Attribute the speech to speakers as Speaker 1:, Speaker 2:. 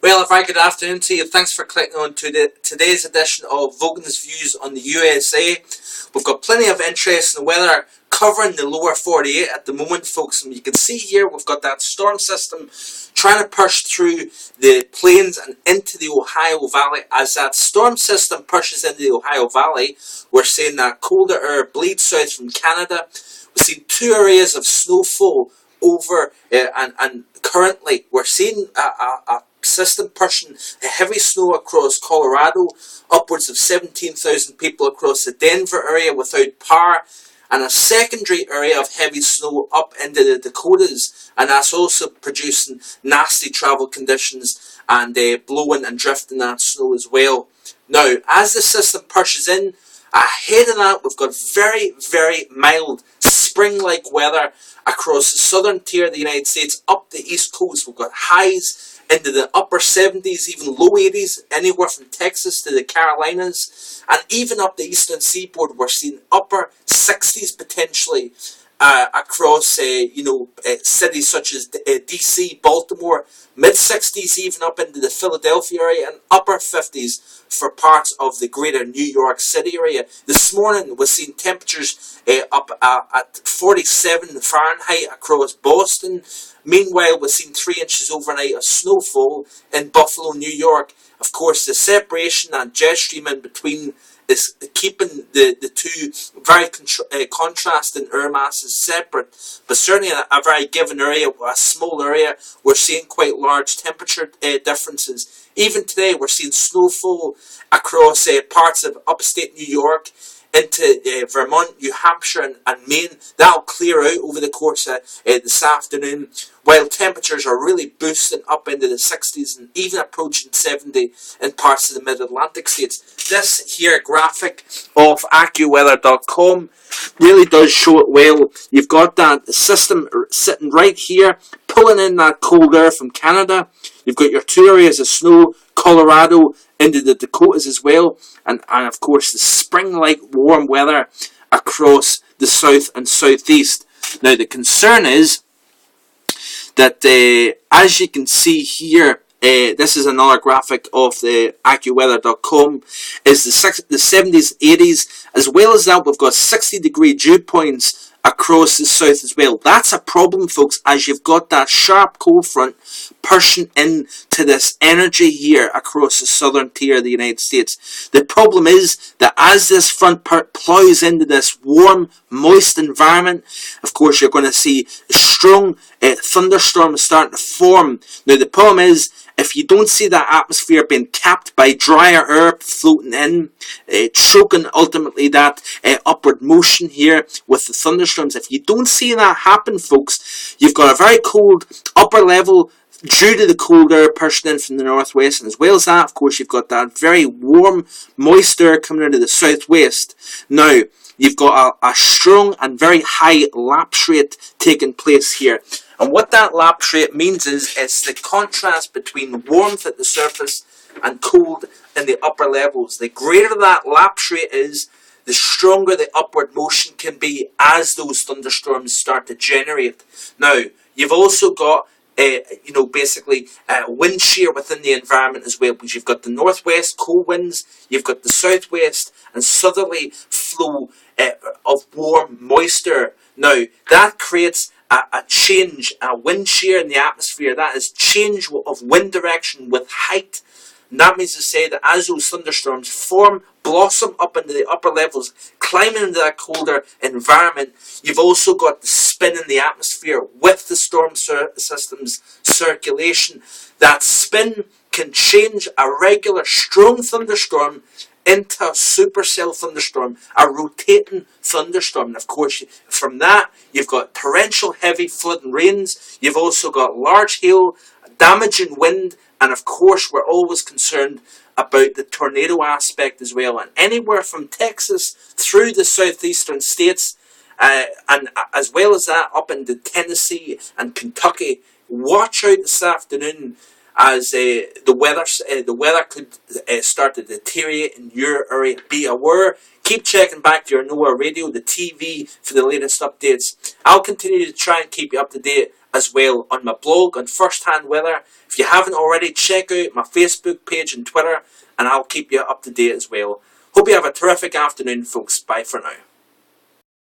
Speaker 1: Well, a very good afternoon to you. Thanks for clicking on to today's edition of VOGAN'S Views on the USA. We've got plenty of interest in the weather covering the lower 48 at the moment, folks. And you can see here we've got that storm system trying to push through the plains and into the Ohio Valley. As that storm system pushes into the Ohio Valley, we're seeing that colder air bleed south from Canada. We've seen two areas of snowfall over and currently we're seeing a system pushing heavy snow across Colorado, upwards of 17,000 people across the Denver area without power, and a secondary area of heavy snow up into the Dakotas, and that's also producing nasty travel conditions and blowing and drifting that snow as well. Now, as the system pushes in, ahead of that we've got very, very mild spring-like weather across the southern tier of the United States, up the east coast. We've got highs into the upper 70s, even low 80s, anywhere from Texas to the Carolinas, and even up the eastern seaboard we're seeing upper 60s potentially across cities such as DC, Baltimore, mid-60s even up into the Philadelphia area, and upper 50s for parts of the greater New York City area. This morning we're seeing temperatures up at 47 Fahrenheit across Boston. Meanwhile, we've seen 3 inches overnight of snowfall in Buffalo, New York. Of course, the separation and jet stream in between is keeping the two very contrasting air masses separate. But certainly in a very given area, a small area, we're seeing quite large temperature differences. Even today, we're seeing snowfall across parts of upstate New York, into Vermont, New Hampshire and Maine. That'll clear out over the course of this afternoon, while temperatures are really boosting up into the 60s and even approaching 70 in parts of the mid-Atlantic states. This here graphic of AccuWeather.com really does show it well. You've got that system sitting right here, pulling in that cold air from Canada. You've got your two areas of snow, Colorado, into the Dakotas as well, and of course the spring-like warm weather across the south and southeast. Now the concern is that as you can see here, this is another graphic of the AccuWeather.com, is the 70s, 80s, as well as that we've got 60-degree dew points across the south as well. That's a problem, folks, as you've got that sharp cold front pushing into this energy here across the southern tier of the United States. The problem is that as this front plows into this warm, moist environment, of course you're going to see strong thunderstorms starting to form. Now the problem is, if you don't see that atmosphere being capped by drier air floating in, choking ultimately that upward motion here with the thunderstorms, if you don't see that happen, folks, you've got a very cold upper level due to the cold air pushing in from the northwest, and as well as that, of course, you've got that very warm, moist air coming out of the southwest. Now, you've got a strong and very high lapse rate taking place here. And what that lapse rate means is it's the contrast between warmth at the surface and cold in the upper levels. The greater that lapse rate is, the stronger the upward motion can be as those thunderstorms start to generate. Now, you've also got wind shear within the environment as well, because you've got the northwest cold winds, you've got the southwest and southerly flow of warm moisture. Now, that creates a change, a wind shear in the atmosphere. That is change of wind direction with height. And that means to say that as those thunderstorms form, blossom up into the upper levels, climbing into that colder environment, you've also got the spin in the atmosphere with the storm system's circulation. That spin can change a regular strong thunderstorm into a supercell thunderstorm, a rotating thunderstorm. And of course, from that, you've got torrential heavy flooding rains, you've also got large hail, damaging wind, and of course, we're always concerned about the tornado aspect as well. And anywhere from Texas through the southeastern states, and as well as that up into Tennessee and Kentucky, watch out this afternoon as the weather could start to deteriorate in your area. Be aware. Keep checking back to your NOAA radio, the TV, for the latest updates. I'll continue to try and keep you up to date as well on my blog on first-hand weather. If If you haven't already, check out my Facebook page and Twitter, and I'll keep you up to date as well. Hope you have a terrific afternoon, folks. Bye for now.